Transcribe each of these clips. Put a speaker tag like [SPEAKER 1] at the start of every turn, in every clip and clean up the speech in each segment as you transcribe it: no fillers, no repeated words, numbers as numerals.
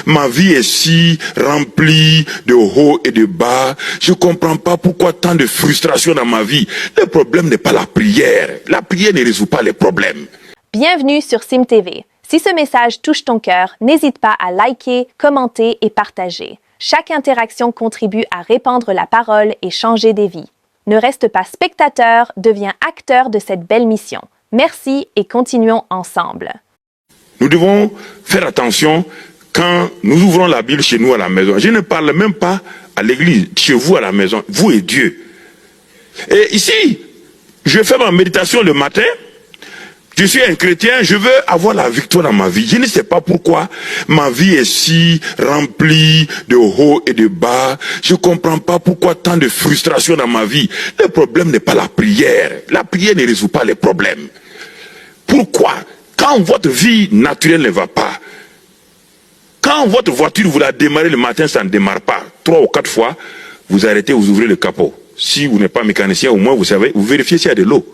[SPEAKER 1] Ma vie est si remplie de hauts et de bas. Je ne comprends pas pourquoi tant de frustration dans ma vie. Le problème n'est pas la prière. La prière ne résout pas les problèmes.
[SPEAKER 2] Bienvenue sur SimTV. Si ce message touche ton cœur, n'hésite pas à liker, commenter et partager. Chaque interaction contribue à répandre la parole et changer des vies. Ne reste pas spectateur, deviens acteur de cette belle mission. Merci et continuons ensemble.
[SPEAKER 1] Nous devons faire attention quand nous ouvrons la Bible chez nous à la maison. Je ne parle même pas à l'église, chez vous à la maison, vous et Dieu. Et ici, je fais ma méditation le matin. Je suis un chrétien, je veux avoir la victoire dans ma vie. Je ne sais pas pourquoi ma vie est si remplie de hauts et de bas. Je ne comprends pas pourquoi tant de frustration dans ma vie. Le problème n'est pas la prière. La prière ne résout pas les problèmes. Pourquoi? Quand votre vie naturelle ne va pas, quand votre voiture, vous la démarrez le matin, ça ne démarre pas. 3 ou 4 fois, vous arrêtez, vous ouvrez le capot. Si vous n'êtes pas mécanicien, au moins vous savez, vous vérifiez s'il y a de l'eau.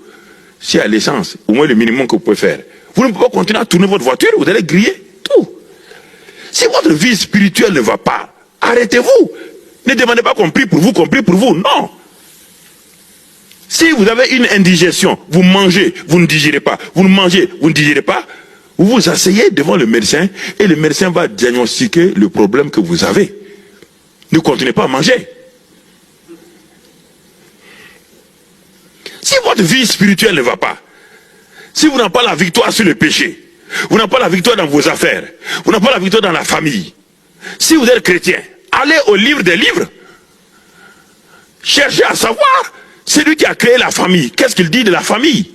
[SPEAKER 1] S'il y a l'essence, au moins le minimum que vous pouvez faire. Vous ne pouvez pas continuer à tourner votre voiture, vous allez griller tout. Si votre vie spirituelle ne va pas, arrêtez-vous. Ne demandez pas qu'on prie pour vous, non. Si vous avez une indigestion, vous mangez, vous ne digérez pas, vous ne mangez, vous ne digérez pas, vous vous asseyez devant le médecin et le médecin va diagnostiquer le problème que vous avez. Ne continuez pas à manger. Si votre vie spirituelle ne va pas, si vous n'avez pas la victoire sur le péché, vous n'avez pas la victoire dans vos affaires, vous n'avez pas la victoire dans la famille, si vous êtes chrétien, allez au livre des livres, cherchez à savoir, celui qui a créé la famille, qu'est-ce qu'il dit de la famille?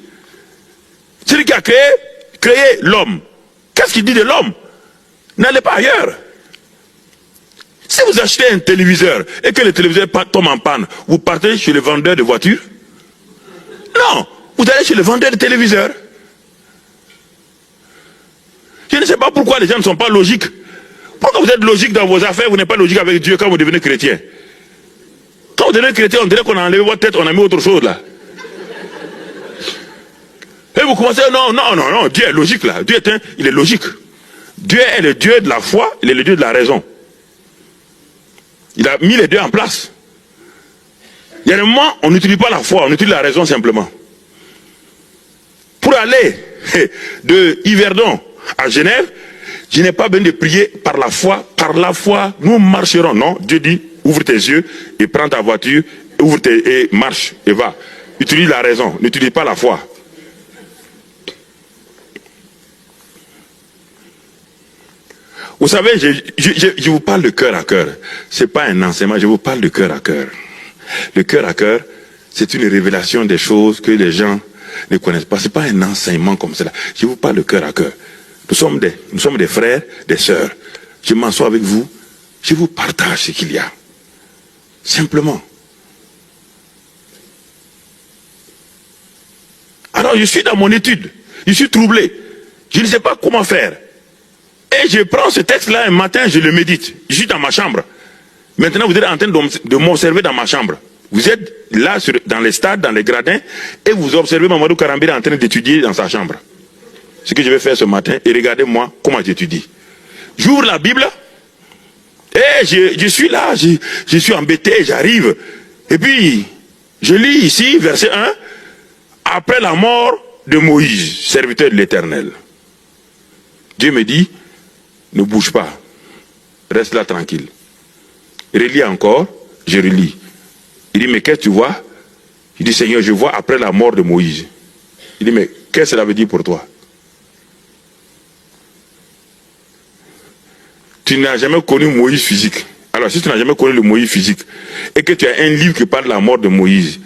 [SPEAKER 1] Celui qui a créé l'homme, qu'est-ce qu'il dit de l'homme? N'allez pas ailleurs. Si vous achetez un téléviseur et que le téléviseur tombe en panne, vous partez chez le vendeur de voitures? Non, vous allez chez le vendeur de téléviseurs. Je ne sais pas pourquoi les gens ne sont pas logiques. Pourquoi vous êtes logique dans vos affaires, vous n'êtes pas logique avec Dieu quand vous devenez chrétien? Quand vous devenez chrétien, on dirait qu'on a enlevé votre tête, on a mis autre chose là. Et vous commencez, non, Dieu est logique là. Dieu il est logique. Dieu est le Dieu de la foi, il est le Dieu de la raison. Il a mis les deux en place. Il y a un moment, on n'utilise pas la foi, on utilise la raison simplement. Pour aller de Yverdon à Genève, je n'ai pas besoin de prier par la foi, nous marcherons. Non, Dieu dit, ouvre tes yeux et prends ta voiture, et marche et va. Utilise la raison, n'utilise pas la foi. Vous savez, je vous parle de cœur à cœur. Ce n'est pas un enseignement, je vous parle de cœur à cœur. Le cœur à cœur, c'est une révélation des choses que les gens ne connaissent pas. Ce n'est pas un enseignement comme cela. Je vous parle de cœur à cœur. Nous sommes des frères, des sœurs. Je m'assois avec vous, je vous partage ce qu'il y a. Simplement. Alors je suis dans mon étude, je suis troublé. Je ne sais pas comment faire. Et je prends ce texte-là un matin, je le médite. Je suis dans ma chambre. Maintenant, vous êtes en train de m'observer dans ma chambre. Vous êtes là, dans les stades, dans les gradins, et vous observez Mamadou Karambira en train d'étudier dans sa chambre. Ce que je vais faire ce matin, et regardez-moi comment j'étudie. J'ouvre la Bible, et je suis là, je suis embêté, j'arrive. Et puis, je lis ici, verset 1, après la mort de Moïse, serviteur de l'Éternel. Dieu me dit, ne bouge pas, reste là tranquille. Relis encore, je relis. Il dit, mais qu'est-ce que tu vois? Il dit, Seigneur, je vois après la mort de Moïse. Il dit, mais qu'est-ce que cela veut dire pour toi? Tu n'as jamais connu Moïse physique. Alors, si tu n'as jamais connu le Moïse physique, et que tu as un livre qui parle de la mort de Moïse,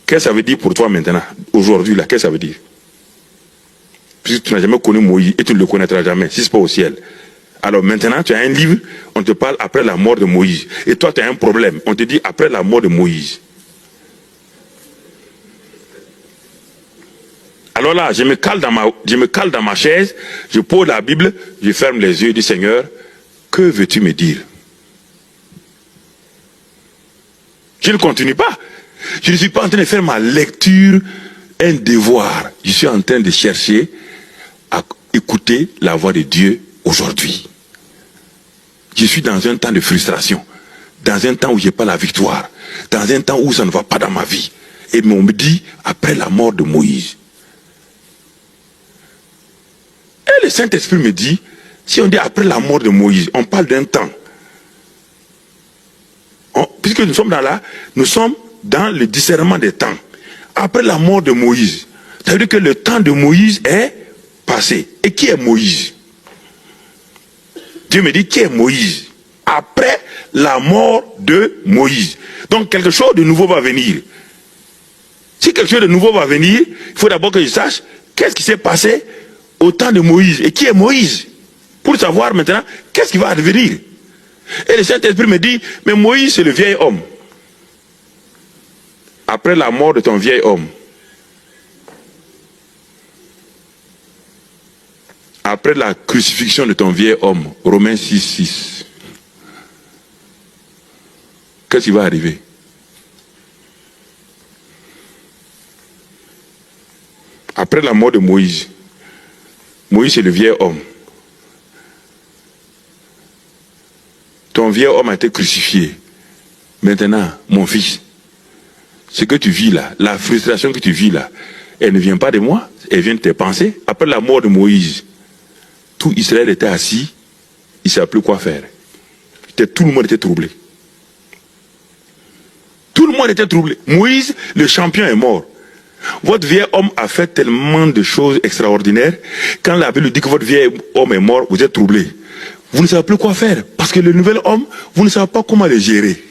[SPEAKER 1] qu'est-ce que ça veut dire pour toi maintenant? Aujourd'hui, là, qu'est-ce que ça veut dire? Puisque tu n'as jamais connu Moïse, et tu ne le connaîtras jamais, si ce n'est pas au ciel. Alors maintenant, tu as un livre, on te parle après la mort de Moïse. Et toi, tu as un problème. On te dit après la mort de Moïse. Alors là, je me cale dans ma chaise, je pose la Bible, je ferme les yeux et dis, Seigneur, que veux-tu me dire? Je ne continue pas. Je ne suis pas en train de faire ma lecture un devoir. Je suis en train de chercher à écouter la voix de Dieu aujourd'hui. je suis dans un temps de frustration, dans un temps où je n'ai pas la victoire, dans un temps où ça ne va pas dans ma vie. Et on me dit, après la mort de Moïse. Et le Saint-Esprit me dit, si on dit après la mort de Moïse, on parle d'un temps. Puisque nous sommes dans le discernement des temps. Après la mort de Moïse, ça veut dire que le temps de Moïse est passé. Et qui est Moïse? Dieu me dit, qui est Moïse? Après la mort de Moïse. Donc quelque chose de nouveau va venir. Si quelque chose de nouveau va venir, il faut d'abord que je sache qu'est-ce qui s'est passé au temps de Moïse. Et qui est Moïse? Pour savoir maintenant qu'est-ce qui va advenir. Et le Saint-Esprit me dit, mais Moïse c'est le vieil homme. Après la mort de ton vieil homme, après la crucifixion de ton vieil homme, Romains 6:6, qu'est-ce qui va arriver? Après la mort de Moïse, Moïse c'est le vieil homme. Ton vieil homme a été crucifié. Maintenant, mon fils, ce que tu vis là, la frustration que tu vis là, elle ne vient pas de moi, elle vient de tes pensées. Après la mort de Moïse, tout Israël était assis, il ne savait plus quoi faire. Tout le monde était troublé. Tout le monde était troublé. Moïse, le champion, est mort. Votre vieil homme a fait tellement de choses extraordinaires. Quand la Bible dit que votre vieil homme est mort, vous êtes troublé. Vous ne savez plus quoi faire. Parce que le nouvel homme, vous ne savez pas comment le gérer.